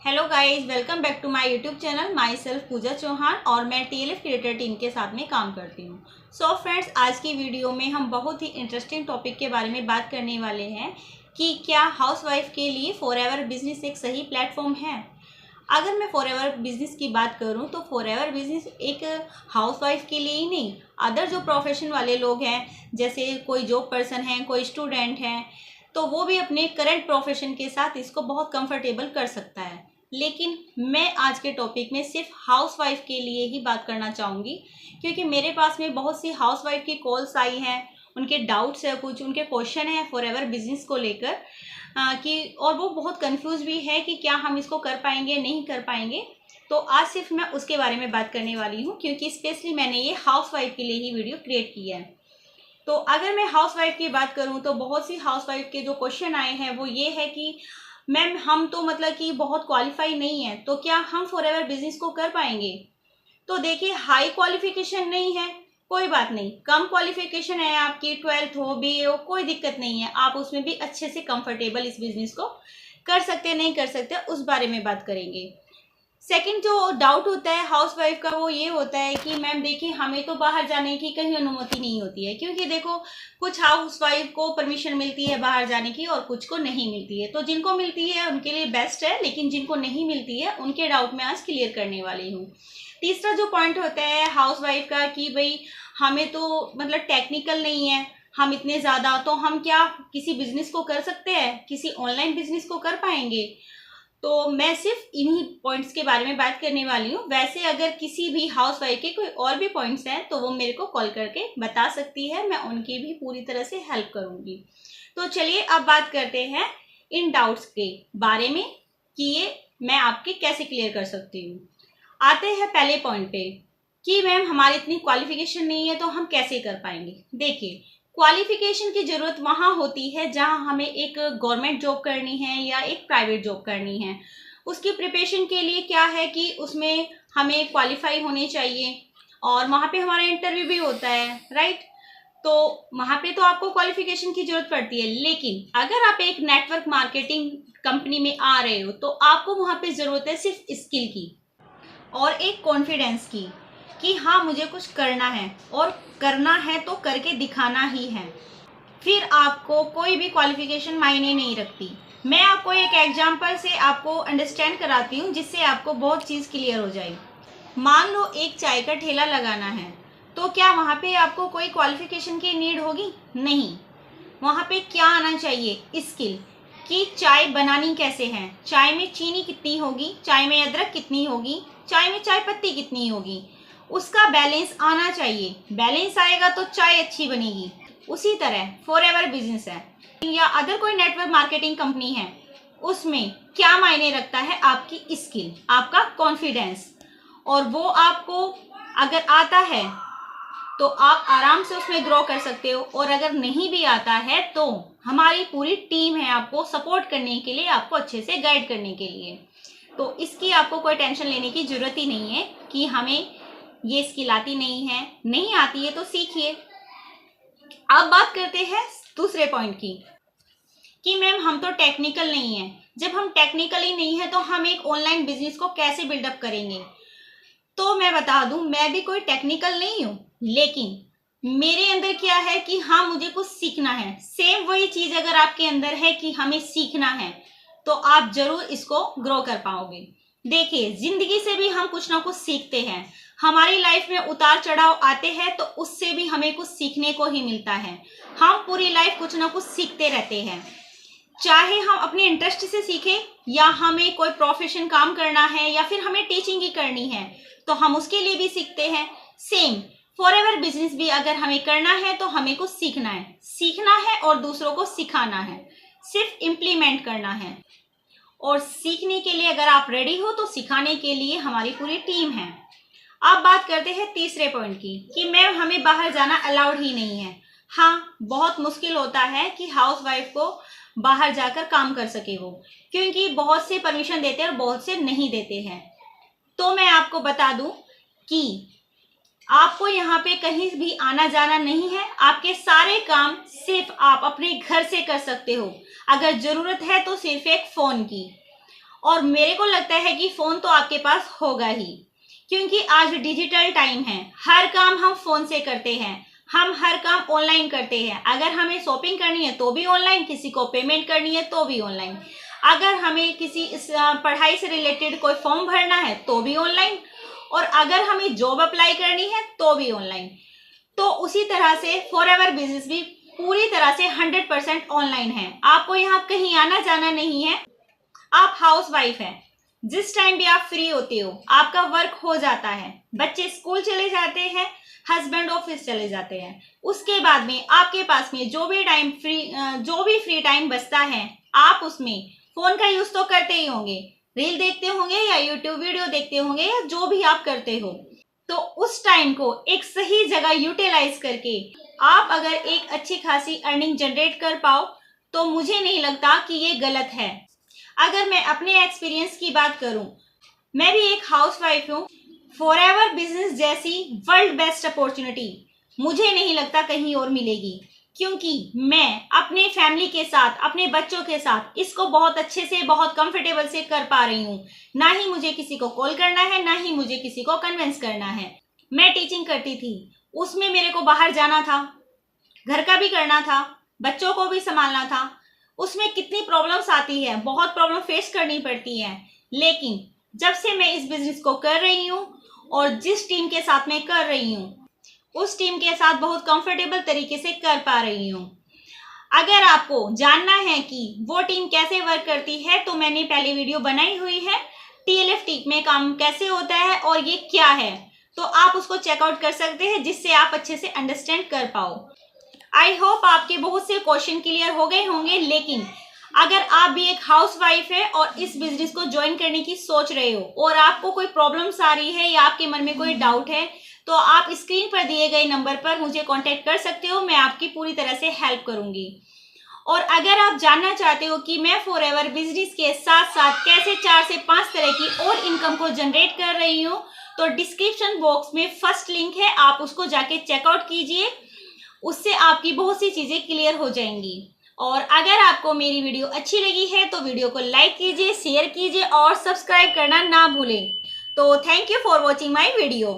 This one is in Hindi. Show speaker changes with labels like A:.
A: Hello guys, welcome back to my YouTube channel. My self पूजा चौहान और मैं टीएलएफ क्रिएटर टीम के साथ में काम करती हूँ। सो फ्रेंड्स, आज की वीडियो में हम बहुत ही इंटरेस्टिंग टॉपिक के बारे में बात करने वाले हैं कि क्या हाउसवाइफ के लिए फॉरएवर बिजनेस एक सही प्लेटफॉर्म है। अगर मैं फॉरएवर बिजनेस की बात करूं तो फॉरएवर बिजनेस एक हाउसवाइफ के लिए ही नहीं, अदर जो प्रोफेशन वाले लोग हैं, जैसे कोई जॉब पर्सन है, कोई स्टूडेंट हैं, तो वो भी अपने करंट प्रोफेशन के साथ इसको बहुत कंफर्टेबल कर सकता है। लेकिन मैं आज के टॉपिक में सिर्फ हाउसवाइफ के लिए ही बात करना चाहूँगी, क्योंकि मेरे पास में बहुत सी हाउसवाइफ की कॉल्स आई हैं, उनके डाउट्स है, कुछ उनके क्वेश्चन है फॉरएवर बिजनेस को लेकर कि और वो बहुत कंफ्यूज भी है कि क्या हम इसको कर पाएंगे नहीं कर पाएंगे। तो आज सिर्फ मैं उसके बारे में बात करने वाली हूँ, क्योंकि स्पेशली मैंने ये हाउसवाइफ के लिए ही वीडियो क्रिएट किया है। तो अगर मैं हाउसवाइफ की बात करूँ तो बहुत सी हाउसवाइफ के जो क्वेश्चन आए हैं वो ये है कि मैम, हम तो मतलब कि बहुत क्वालिफाई नहीं है, तो क्या हम फॉरएवर बिजनेस को कर पाएंगे। तो देखिए, हाई क्वालिफिकेशन नहीं है, कोई बात नहीं, कम क्वालिफिकेशन है आपकी, 12th हो, बीए हो, कोई दिक्कत नहीं है, आप उसमें भी अच्छे से कंफर्टेबल इस बिजनेस को कर सकते नहीं कर सकते, उस बारे में बात करेंगे। सेकंड जो डाउट होता है हाउसवाइफ का वो ये होता है कि मैम देखिए, हमें तो बाहर जाने की कहीं अनुमति नहीं होती है, क्योंकि देखो कुछ हाउसवाइफ को परमिशन मिलती है बाहर जाने की और कुछ को नहीं मिलती है। तो जिनको मिलती है उनके लिए बेस्ट है, लेकिन जिनको नहीं मिलती है उनके डाउट मैं आज क्लियर करने वाली हूँ। तीसरा जो पॉइंट होता है हाउसवाइफ का कि भाई हमें तो मतलब टेक्निकल नहीं है हम इतने ज़्यादा, तो हम क्या किसी बिजनेस को कर सकते हैं, किसी ऑनलाइन बिजनेस को कर पाएंगे। तो मैं सिर्फ इन्हीं पॉइंट्स के बारे में बात करने वाली हूँ। वैसे अगर किसी भी हाउसवाइफ के कोई और भी पॉइंट्स हैं तो वो मेरे को कॉल करके बता सकती है, मैं उनकी भी पूरी तरह से हेल्प करूँगी। तो चलिए अब बात करते हैं इन डाउट्स के बारे में कि ये मैं आपके कैसे क्लियर कर सकती हूँ। आते हैं पहले पॉइंट पे कि मैम हमारी इतनी क्वालिफिकेशन नहीं है तो हम कैसे कर पाएंगे। देखिए, क्वालिफिकेशन की ज़रूरत वहाँ होती है जहाँ हमें एक गवर्नमेंट जॉब करनी है या एक प्राइवेट जॉब करनी है। उसकी प्रिपरेशन के लिए क्या है कि उसमें हमें क्वालिफाई होने चाहिए और वहाँ पे हमारा इंटरव्यू भी होता है, राइट। तो वहाँ पे तो आपको क्वालिफिकेशन की ज़रूरत पड़ती है, लेकिन अगर आप एक नेटवर्क मार्केटिंग कंपनी में आ रहे हो तो आपको वहाँ पे ज़रूरत है सिर्फ स्किल की और एक कॉन्फिडेंस की कि हाँ मुझे कुछ करना है और करना है तो करके दिखाना ही है। फिर आपको कोई भी क्वालिफिकेशन मायने नहीं रखती। मैं आपको एक एग्जांपल से आपको अंडरस्टैंड कराती हूँ जिससे आपको बहुत चीज़ क्लियर हो जाए। मान लो एक चाय का ठेला लगाना है, तो क्या वहाँ पे आपको कोई क्वालिफिकेशन की नीड होगी? नहीं। वहाँ पे क्या आना चाहिए? स्किल कि चाय बनानी कैसे है, चाय में चीनी कितनी होगी, चाय में अदरक कितनी होगी, चाय में चाय पत्ती कितनी होगी, उसका बैलेंस आना चाहिए। बैलेंस आएगा तो चाय अच्छी बनेगी। उसी तरह फॉरएवर बिजनेस है या अदर कोई नेटवर्क मार्केटिंग कंपनी है, उसमें क्या मायने रखता है? आपकी स्किल, आपका कॉन्फिडेंस, और वो आपको अगर आता है तो आप आराम से उसमें ग्रो कर सकते हो, और अगर नहीं भी आता है तो हमारी पूरी टीम है आपको सपोर्ट करने के लिए, आपको अच्छे से गाइड करने के लिए। तो इसकी आपको कोई टेंशन लेने की ज़रूरत ही नहीं है कि हमें ये स्किल आती नहीं है। नहीं आती है तो सीखिए। अब बात करते हैं दूसरे पॉइंट की कि मैम हम तो टेक्निकल नहीं है। जब हम टेक्निकल ही नहीं है तो हम एक ऑनलाइन बिजनेस को कैसे बिल्डअप करेंगे। तो मैं बता दूं, मैं भी कोई टेक्निकल नहीं हूँ, लेकिन मेरे अंदर क्या है कि हाँ मुझे कुछ सीखना है। सेम वही चीज़ अगर आपके अंदर है कि हमें सीखना है तो आप जरूर इसको ग्रो कर पाओगे। देखिए, जिंदगी से भी हम कुछ ना कुछ सीखते हैं। हमारी लाइफ में उतार चढ़ाव आते हैं तो उससे भी हमें कुछ सीखने को ही मिलता है। हम पूरी लाइफ कुछ ना कुछ सीखते रहते हैं, चाहे हम अपने इंटरेस्ट से सीखें या हमें कोई प्रोफेशन काम करना है या फिर हमें टीचिंग ही करनी है तो हम उसके लिए भी सीखते हैं। सेम फॉरएवर बिजनेस भी अगर हमें करना है तो हमें कुछ सीखना है और दूसरों को सिखाना है, सिर्फ इम्प्लीमेंट करना है। और सीखने के लिए अगर आप रेडी हो तो सिखाने के लिए हमारी पूरी टीम है। अब बात करते हैं तीसरे पॉइंट की कि मैम हमें बाहर जाना अलाउड ही नहीं है। हाँ, बहुत मुश्किल होता है कि हाउसवाइफ को बाहर जाकर काम कर सके वो, क्योंकि बहुत से परमिशन देते हैं और बहुत से नहीं देते हैं। तो मैं आपको बता दूं कि आपको यहाँ पे कहीं भी आना जाना नहीं है। आपके सारे काम सिर्फ आप अपने घर से कर सकते हो, अगर ज़रूरत है तो सिर्फ एक फ़ोन की। और मेरे को लगता है कि फ़ोन तो आपके पास होगा ही, क्योंकि आज डिजिटल टाइम है। हर काम हम फ़ोन से करते हैं, हम हर काम ऑनलाइन करते हैं। अगर हमें शॉपिंग करनी है तो भी ऑनलाइन, किसी को पेमेंट करनी है तो भी ऑनलाइन, अगर हमें किसी पढ़ाई से रिलेटेड कोई फॉर्म भरना है तो भी ऑनलाइन, और अगर हमें जॉब अप्लाई करनी है तो भी ऑनलाइन। तो उसी तरह से फॉरएवर बिजनेस भी पूरी तरह से 100% ऑनलाइन है। आपको यहाँ कहीं आना जाना नहीं है। आप हाउस वाइफ हैं, जिस टाइम भी आप फ्री होते हो आपका वर्क हो जाता है, बच्चे स्कूल चले जाते हैं, हस्बैंड ऑफिस चले जाते हैं, उसके बाद में आपके पास में जो भी फ्री टाइम बचता है आप उसमें फोन का यूज तो करते ही होंगे, रील देखते होंगे या यूट्यूब वीडियो देखते होंगे या जो भी आप करते हो। तो उस टाइम को एक सही जगह यूटिलाइज करके आप अगर एक अच्छी खासी अर्निंग जनरेट कर पाओ तो मुझे नहीं लगता कि ये गलत है। अगर मैं अपने एक्सपीरियंस की बात करूं, मैं भी एक हाउसवाइफ हूं। फॉरएवर बिजनेस जैसी वर्ल्ड बेस्ट अपॉर्चुनिटी मुझे नहीं लगता कहीं और मिलेगी, क्योंकि मैं अपने फैमिली के साथ, अपने बच्चों के साथ इसको बहुत अच्छे से, बहुत कंफर्टेबल से कर पा रही हूँ। ना ही मुझे किसी को कॉल करना है, ना ही मुझे किसी को कन्विंस करना है। मैं टीचिंग करती थी, उसमें मेरे को बाहर जाना था, घर का भी करना था, बच्चों को भी संभालना था। उसमें कितनी प्रॉब्लम्स आती है, बहुत प्रॉब्लम फेस करनी पड़ती है। लेकिन जब से मैं इस बिजनेस को कर रही हूँ और जिस टीम के साथ मैं कर रही हूँ उस टीम के साथ बहुत कंफर्टेबल तरीके से कर पा रही हूँ। अगर आपको जानना है कि वो टीम कैसे वर्क करती है तो मैंने पहले वीडियो बनाई हुई है, टीएलएफ टीम में काम कैसे होता है और ये क्या है, तो आप उसको चेकआउट कर सकते हैं, जिससे आप अच्छे से अंडरस्टैंड कर पाओ। आई होप आपके बहुत से क्वेश्चन क्लियर हो गए होंगे। लेकिन अगर आप भी एक हाउसवाइफ है और इस बिजनेस को ज्वाइन करने की सोच रहे हो और आपको कोई प्रॉब्लम्स आ रही है या आपके मन में कोई डाउट है, तो आप स्क्रीन पर दिए गए नंबर पर मुझे कांटेक्ट कर सकते हो। मैं आपकी पूरी तरह से हेल्प करूंगी। और अगर आप जानना चाहते हो कि मैं फॉरएवर बिजनेस के साथ साथ कैसे 4 से 5 तरह की और इनकम को जनरेट कर रही हूँ, तो डिस्क्रिप्शन बॉक्स में फर्स्ट लिंक है, आप उसको जाके चेकआउट कीजिए। उससे आपकी बहुत सी चीज़ें क्लियर हो जाएंगी। और अगर आपको मेरी वीडियो अच्छी लगी है तो वीडियो को लाइक कीजिए, शेयर कीजिए और सब्सक्राइब करना ना भूलें। तो thank you for watching my video.